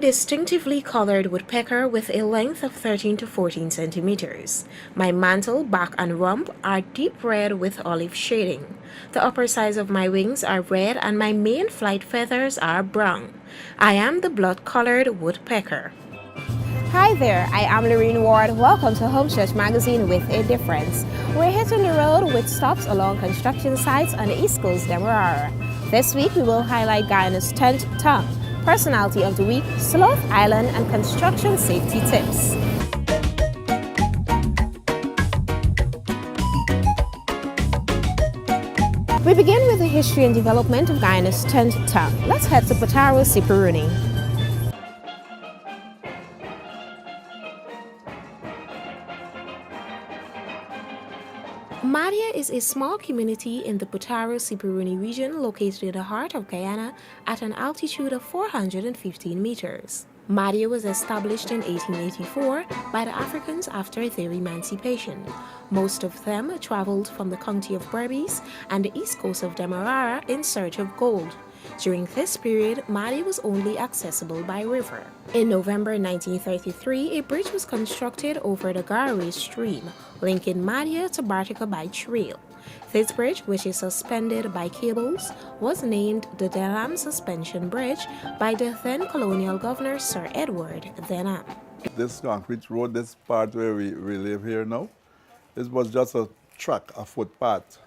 distinctively colored woodpecker with a length of 13 to 14 centimeters. My mantle, back, and rump are deep red with olive shading. The upper sides of my wings are red and my main flight feathers are brown. I am the blood-colored woodpecker. Hi there, I am Lorene Ward. Welcome to Homestretch Magazine with a Difference. We're hitting the road with stops along construction sites on the East Coast Demerara. This week we will highlight Guyana's 10th tongue, Personality of the Week, Sloth Island, and construction safety tips. We begin with the history and development of Guyana's 10th tongue. Let's head to Potaro Siperuni. Madia is a small community in the Potaro Siperuni region located in the heart of Guyana at an altitude of 415 meters. Madia was established in 1884 by the Africans after their emancipation. Most of them traveled from the county of Berbice and the east coast of Demerara in search of gold. During this period, Madia was only accessible by river. In November 1933, a bridge was constructed over the Garay stream, linking Madia to Bartica by trail. This bridge, which is suspended by cables, was named the Denham Suspension Bridge by the then colonial governor Sir Edward Denham. This concrete road, this part where we live here now, this was just a track, a footpath.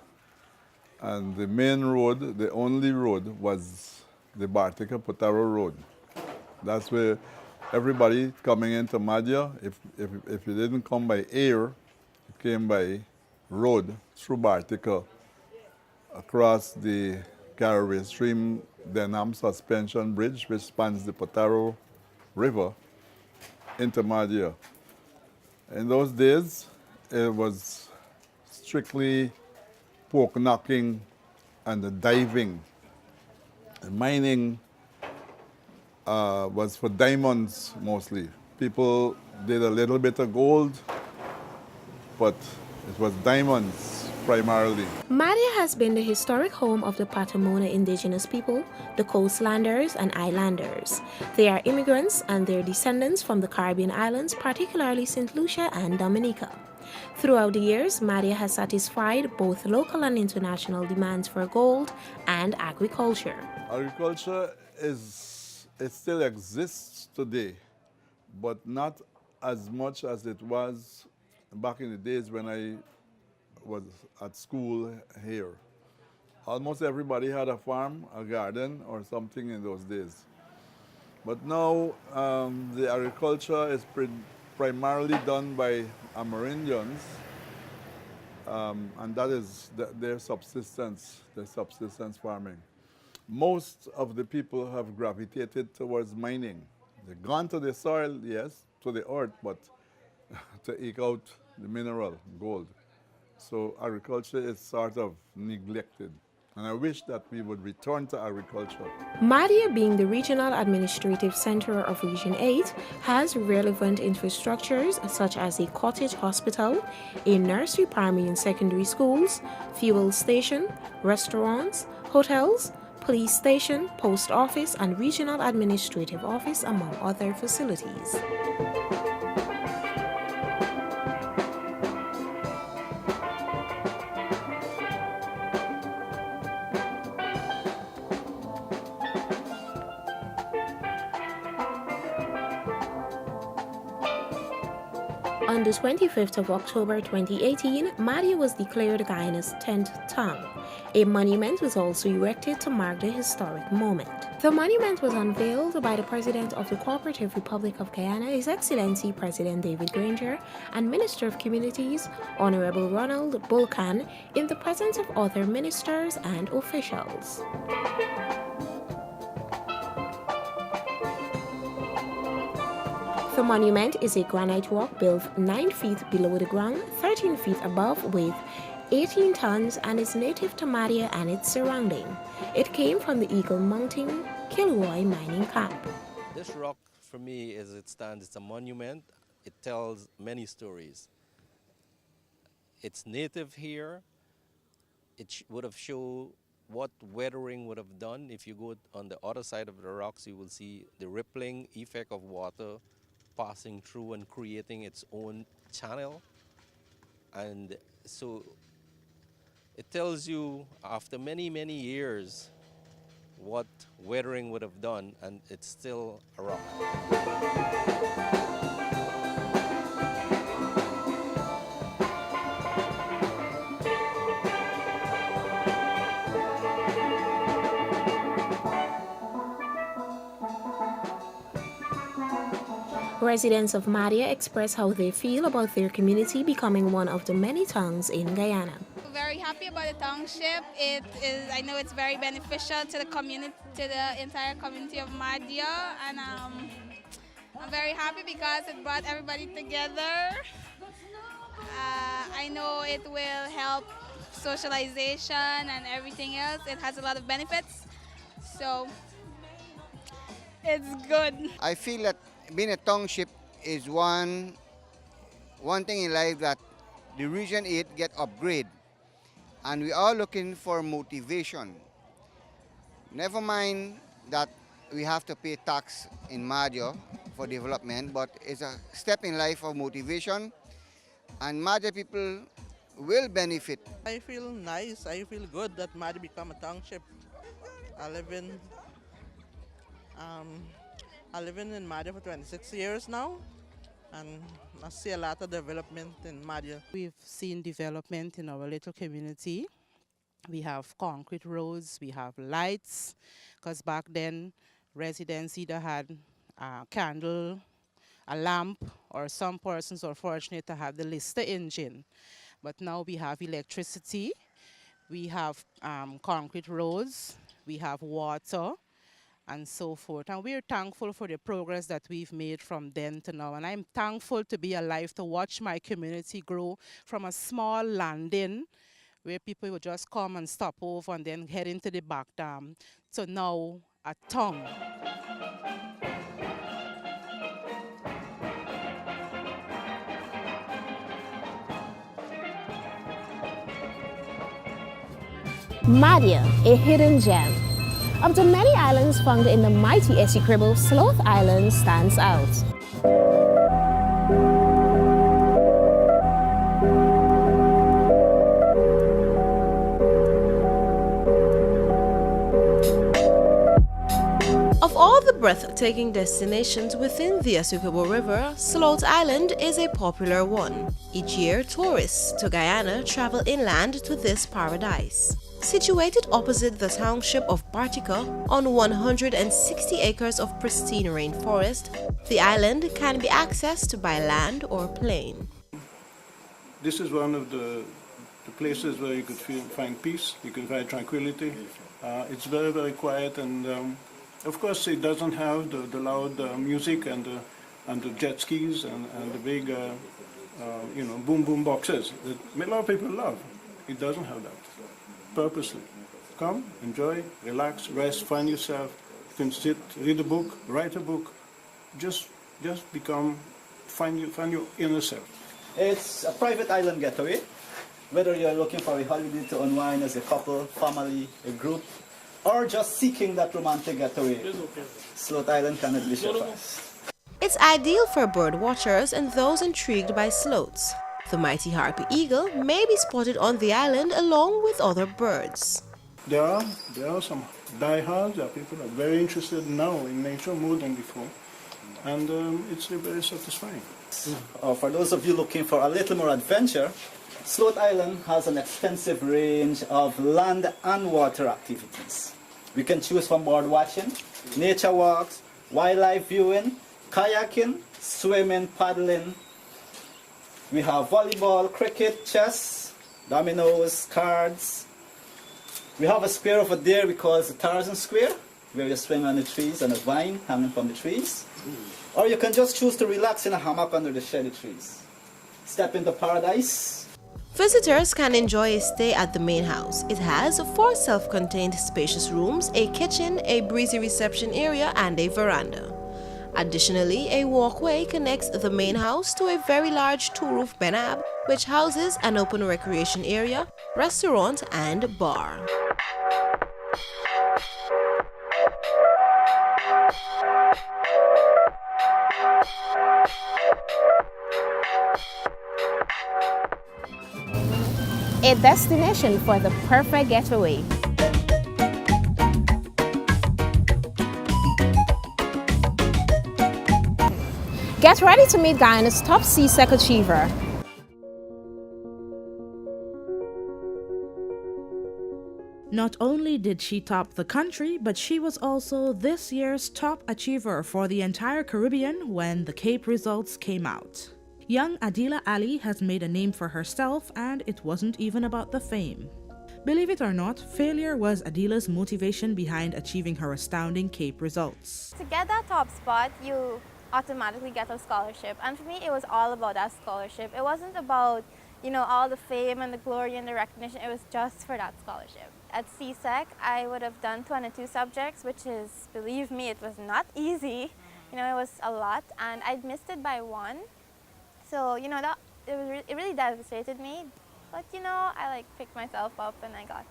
And the main road, the only road, was the Bartica Potaro Road. That's where everybody coming into Madia, if you didn't come by air, you came by road through Bartica, across the Garay Stream, Denham Suspension Bridge, which spans the Potaro River, into Madia. In those days, it was strictly pork knocking and the diving. The mining was for diamonds mostly. People did a little bit of gold, but it was diamonds primarily. Madia has been the historic home of the Patamona indigenous people, the coastlanders and islanders. They are immigrants and their descendants from the Caribbean islands, particularly St. Lucia and Dominica. Throughout the years, Madia has satisfied both local and international demands for gold and agriculture. Agriculture it still exists today, but not as much as it was back in the days when I was at school here. Almost everybody had a farm, a garden, or something in those days. But now the agriculture is primarily done by Amerindians, and that is their subsistence farming. Most of the people have gravitated towards mining. They've gone to the soil, yes, to the earth, but to eke out the mineral, gold. So agriculture is sort of neglected. And I wish that we would return to agriculture. Madia, being the regional administrative center of Region 8, has relevant infrastructures such as a cottage hospital, a nursery, primary and secondary schools, fuel station, restaurants, hotels, police station, post office, and regional administrative office, among other facilities. On the 25th of October 2018, Madia was declared Guyana's 10th tongue. A monument was also erected to mark the historic moment. The monument was unveiled by the President of the Cooperative Republic of Guyana, His Excellency President David Granger, and Minister of Communities, Honorable Ronald Bulkan, in the presence of other ministers and officials. The monument is a granite rock built 9 feet below the ground, 13 feet above, weighs 18 tons, and is native to Madia and its surrounding. It came from the Eagle Mountain Kilroy mining camp. This rock, for me, as it stands, it's a monument. It tells many stories. It's native here. It would have shown what weathering would have done. If you go on the other side of the rocks, you will see the rippling effect of water passing through and creating its own channel. And so it tells you, after many, many years, what weathering would have done, and it's still a rock. Residents of Madia express how they feel about their community becoming one of the many tongues in Guyana. Very happy about the township. It is, I know it's very beneficial to the community, to the entire community of Madia, and I'm very happy because it brought everybody together. I know it will help socialization and everything else. It has a lot of benefits, so it's good. I feel that being a township is one thing in life that the Region 8 get upgrade, and we are looking for motivation. Never mind that we have to pay tax in Madia for development, but it's a step in life of motivation, and Madia people will benefit. I feel nice, I feel good that Madia become a township. I live in Madia for 26 years now, and I see a lot of development in Madia. We've seen development in our little community. We have concrete roads, we have lights, because back then residents either had a candle, a lamp, or some persons were fortunate to have the Lister engine. But now we have electricity, we have concrete roads, we have water, and so forth. And we're thankful for the progress that we've made from then to now. And I'm thankful to be alive to watch my community grow from a small landing where people would just come and stop over and then head into the back dam to now a town. Madia, a hidden gem. Of the many islands found in the mighty Essequibo, Sloth Island stands out. Of all the breathtaking destinations within the Essequibo River, Sloth Island is a popular one. Each year, tourists to Guyana travel inland to this paradise. Situated opposite the township of Bartica on 160 acres of pristine rainforest, the island can be accessed by land or plane. This is one of the places where you could find peace, you can find tranquility. It's very, very quiet, and of course it doesn't have the loud music and the jet skis and the big boom boom boxes that a lot of people love. It doesn't have that. Purposely. Come, enjoy, relax, rest, find yourself. You can sit, read a book, write a book. Just find your inner self. It's a private island getaway. Whether you're looking for a holiday to unwind as a couple, family, a group, or just seeking that romantic getaway, Sloth Island can admit you first. It's ideal for bird watchers and those intrigued by sloths. The mighty harpy eagle may be spotted on the island along with other birds. There are some diehards, there are people that are very interested now in nature more than before, and it's very satisfying. For those of you looking for a little more adventure, Sloth Island has an extensive range of land and water activities. We can choose from bird watching, nature walks, wildlife viewing, kayaking, swimming, paddling. We have volleyball, cricket, chess, dominoes, cards. We have a square over there we call the Tarzan Square, where you swing on the trees and a vine hanging from the trees. Or you can just choose to relax in a hammock under the shady trees. Step into paradise. Visitors can enjoy a stay at the main house. It has 4 self-contained spacious rooms, a kitchen, a breezy reception area, and a veranda. Additionally, a walkway connects the main house to a very large 2-roof benab, which houses an open recreation area, restaurant, and bar. a destination for the perfect getaway. Get ready to meet Guyana's top CSEC achiever. Not only did she top the country, but she was also this year's top achiever for the entire Caribbean when the Cape results came out. Young Adila Ali has made a name for herself, and it wasn't even about the fame. Believe it or not, failure was Adila's motivation behind achieving her astounding Cape results. To get that top spot, you automatically get a scholarship, and for me it was all about that scholarship. It wasn't about, you know, all the fame and the glory and the recognition. It was just for that scholarship. At CSEC, I would have done 22 subjects, which is, believe me, it was not easy. You know, it was a lot, and I'd missed it by one. So, you know, it really devastated me. But, you know, I picked myself up and I got,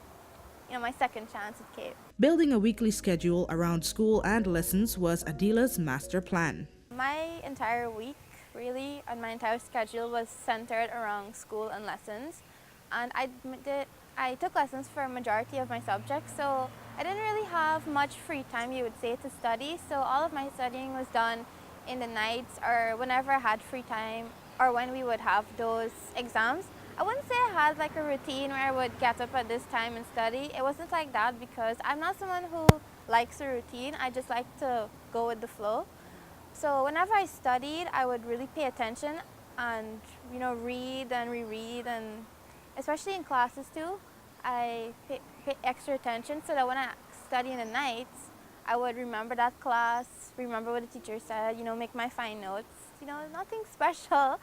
you know, my second chance at Cape. Building a weekly schedule around school and lessons was Adila's master plan. My entire week, really, and my entire schedule was centered around school and lessons. And I took lessons for a majority of my subjects, so I didn't really have much free time, you would say, to study. So all of my studying was done in the nights or whenever I had free time or when we would have those exams. I wouldn't say I had a routine where I would get up at this time and study. It wasn't like that because I'm not someone who likes a routine. I just like to go with the flow. So whenever I studied, I would really pay attention and, you know, read and reread, and especially in classes too, I pay extra attention so that when I study in the nights, I would remember that class, remember what the teacher said, you know, make my fine notes, you know, nothing special.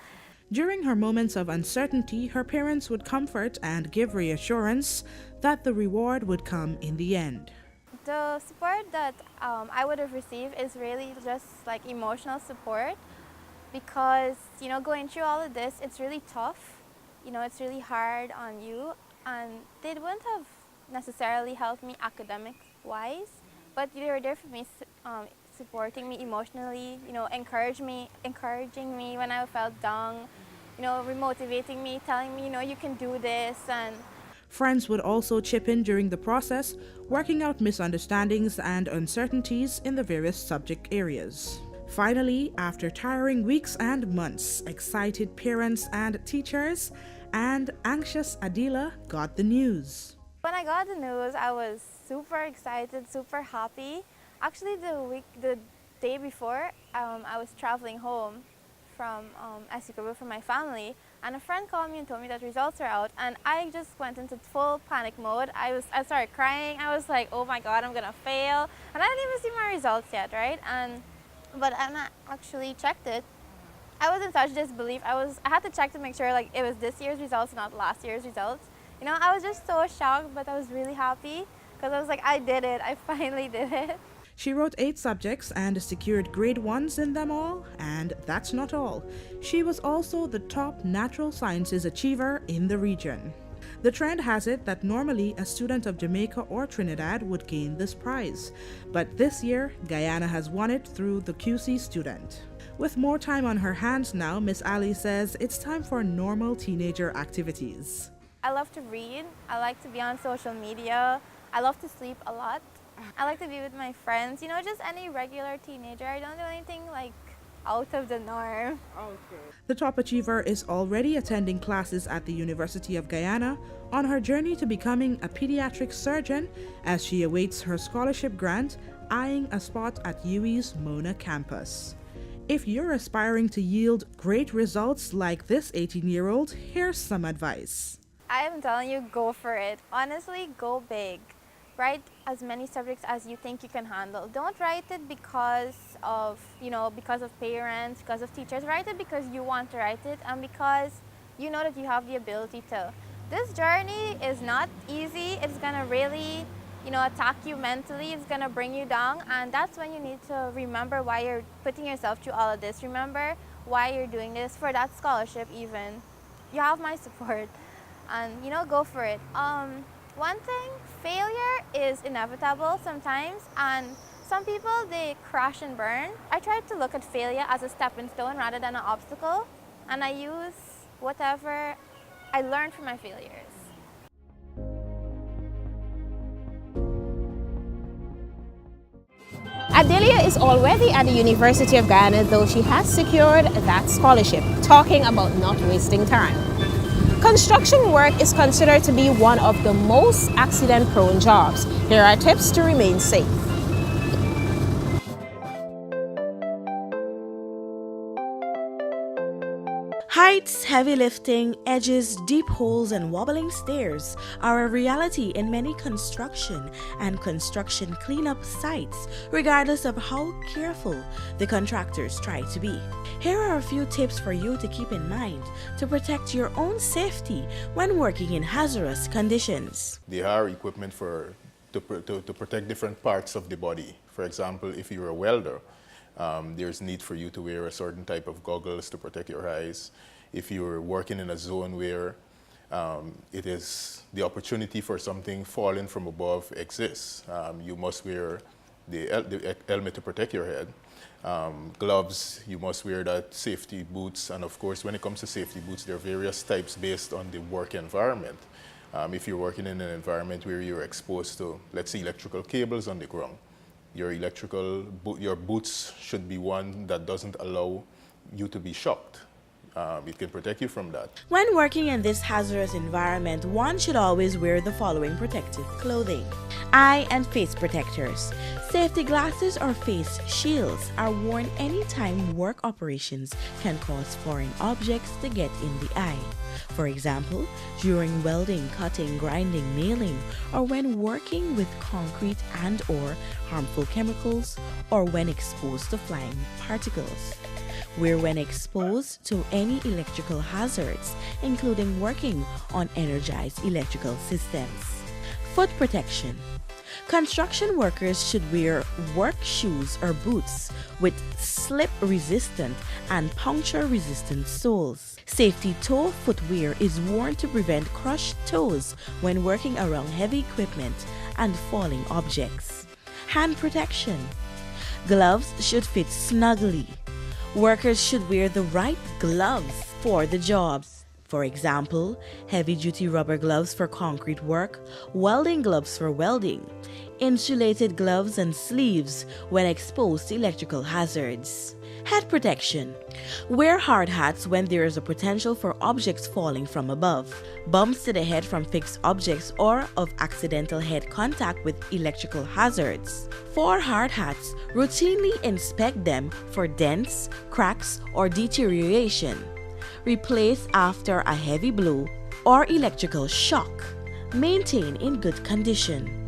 During her moments of uncertainty, her parents would comfort and give reassurance that the reward would come in the end. The support that I would have received is really just emotional support, because, you know, going through all of this, it's really tough. You know, it's really hard on you, and they wouldn't have necessarily helped me academic-wise, but they were there for me, supporting me emotionally, you know, encouraging me when I felt down, you know, remotivating me, telling me, you know, you can do this. And friends would also chip in during the process, working out misunderstandings and uncertainties in the various subject areas. Finally, after tiring weeks and months, excited parents and teachers and anxious Adila got the news. When I got the news, I was super excited, super happy. Actually, the day before, I was traveling home from Essequibo from my family, and a friend called me and told me that results are out, and I just went into full panic mode. I started crying. I was like, oh my God, I'm gonna fail. And I didn't even see my results yet, right? But when I actually checked it, I was in such disbelief. I had to check to make sure it was this year's results, not last year's results. You know, I was just so shocked, but I was really happy because I was like, I did it. I finally did it. She wrote 8 subjects and secured grade 1s in them all, and that's not all. She was also the top natural sciences achiever in the region. The trend has it that normally a student of Jamaica or Trinidad would gain this prize, but this year Guyana has won it through the QC student. With more time on her hands now, Miss Ali says it's time for normal teenager activities. I love to read. I like to be on social media. I love to sleep a lot. I like to be with my friends, you know, just any regular teenager. I don't do anything out of the norm. Okay. The top achiever is already attending classes at the University of Guyana on her journey to becoming a pediatric surgeon as she awaits her scholarship grant, eyeing a spot at UWI's Mona campus. If you're aspiring to yield great results like this 18-year-old, here's some advice. I am telling you, go for it. Honestly, go big. Write as many subjects as you think you can handle. Don't write it because of parents, because of teachers. Write it because you want to write it and because you know that you have the ability to. This journey is not easy. It's gonna really, attack you mentally. It's gonna bring you down, and that's when you need to remember why you're putting yourself through all of this. Remember why you're doing this, for that scholarship even. You have my support, and go for it. One thing, failure is inevitable sometimes, and some people, they crash and burn. I try to look at failure as a stepping stone rather than an obstacle, and I use whatever I learned from my failures. is already at the University of Guyana, though she has secured that scholarship, talking about not wasting time. Construction work is considered to be one of the most accident-prone jobs. Here are tips to remain safe. Heights, heavy lifting, edges, deep holes, and wobbling stairs are a reality in many construction and construction cleanup sites, regardless of how careful the contractors try to be. Here are a few tips for you to keep in mind to protect your own safety when working in hazardous conditions. There are equipment to protect different parts of the body. For example, if you're a welder, there's need for you to wear a certain type of goggles to protect your eyes. If you're working in a zone where it is the opportunity for something falling from above exists, you must wear the helmet to protect your head. Gloves, you must wear that, safety boots, and of course when it comes to safety boots, there are various types based on the work environment. If you're working in an environment where you're exposed to, let's say, electrical cables on the ground, your boots should be one that doesn't allow you to be shocked. It can protect you from that. When working in this hazardous environment, one should always wear the following protective clothing: eye and face protectors. Safety glasses or face shields are worn anytime work operations can cause foreign objects to get in the eye. For example, during welding, cutting, grinding, nailing, or when working with concrete and/or harmful chemicals, or when exposed to flying particles. Wear when exposed to any electrical hazards, including working on energized electrical systems. Foot protection. Construction workers should wear work shoes or boots with slip-resistant and puncture-resistant soles. Safety toe footwear is worn to prevent crushed toes when working around heavy equipment and falling objects. Hand protection. Gloves should fit snugly. Workers should wear the right gloves for the jobs. For example, heavy-duty rubber gloves for concrete work, welding gloves for welding, insulated gloves and sleeves when exposed to electrical hazards. Head protection. Wear hard hats when there is a potential for objects falling from above, bumps to the head from fixed objects, or of accidental head contact with electrical hazards. For hard hats, routinely inspect them for dents, cracks, or deterioration. Replace after a heavy blow or electrical shock. Maintain in good condition.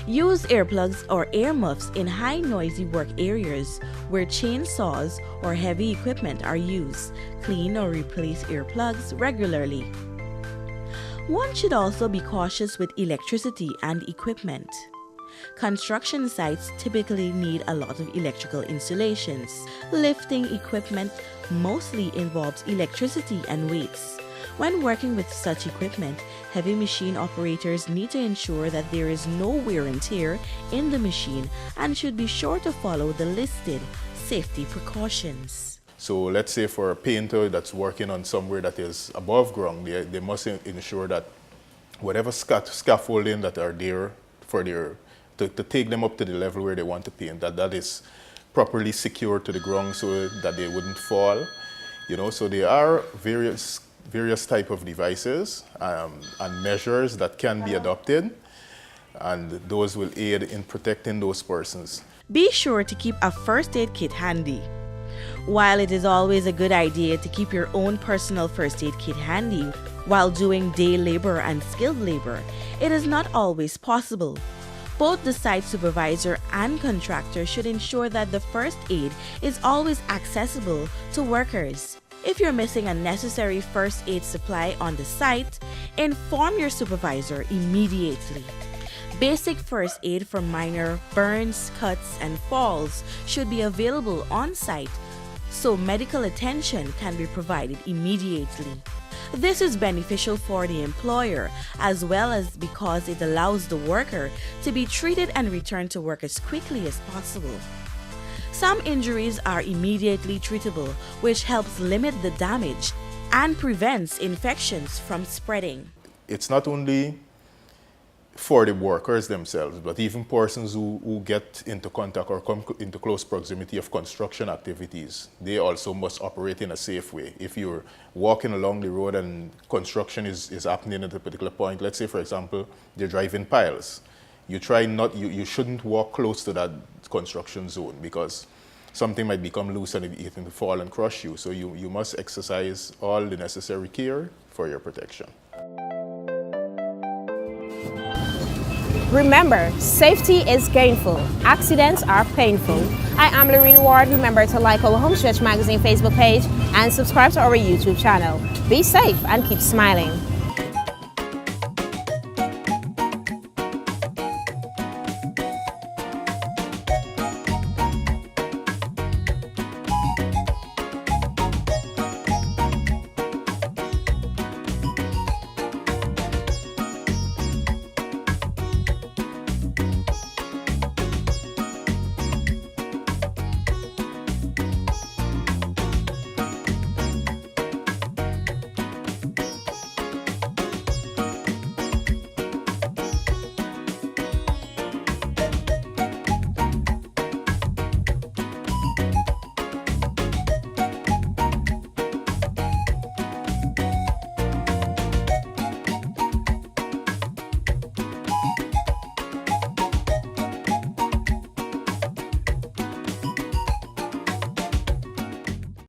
Use earplugs or earmuffs in high noisy work areas where chainsaws or heavy equipment are used. Clean or replace earplugs regularly. One should also be cautious with electricity and equipment. Construction sites typically need a lot of electrical installations. Lifting equipment mostly involves electricity and weights. When working with such equipment, heavy machine operators need to ensure that there is no wear and tear in the machine and should be sure to follow the listed safety precautions. So let's say for a painter that's working on somewhere that is above ground, they must ensure that whatever scaffolding that are there for to take them up to the level where they want to paint, that is properly secured to the ground so that they wouldn't fall. So there are various type of devices and measures that can be adopted, and those will aid in protecting those persons. Be sure to keep a first aid kit handy. While it is always a good idea to keep your own personal first aid kit handy while doing day labor and skilled labor, it is not always possible. Both the site supervisor and contractor should ensure that the first aid is always accessible to workers. If you're missing a necessary first aid supply on the site, inform your supervisor immediately. Basic first aid for minor burns, cuts, and falls should be available on site so medical attention can be provided immediately. This is beneficial for the employer as well as because it allows the worker to be treated and returned to work as quickly as possible. Some injuries are immediately treatable, which helps limit the damage and prevents infections from spreading. It's not only for the workers themselves, but even persons who get into contact or come into close proximity of construction activities, they also must operate in a safe way. If you're walking along the road and construction is happening at a particular point, let's say, for example, they're driving piles, you you shouldn't walk close to that construction zone because something might become loose and it can fall and crush you. So you must exercise all the necessary care for your protection. Remember, safety is gainful, accidents are painful. I am Lorene Ward. Remember to like our Homestretch Magazine Facebook page and subscribe to our YouTube channel. Be safe and keep smiling.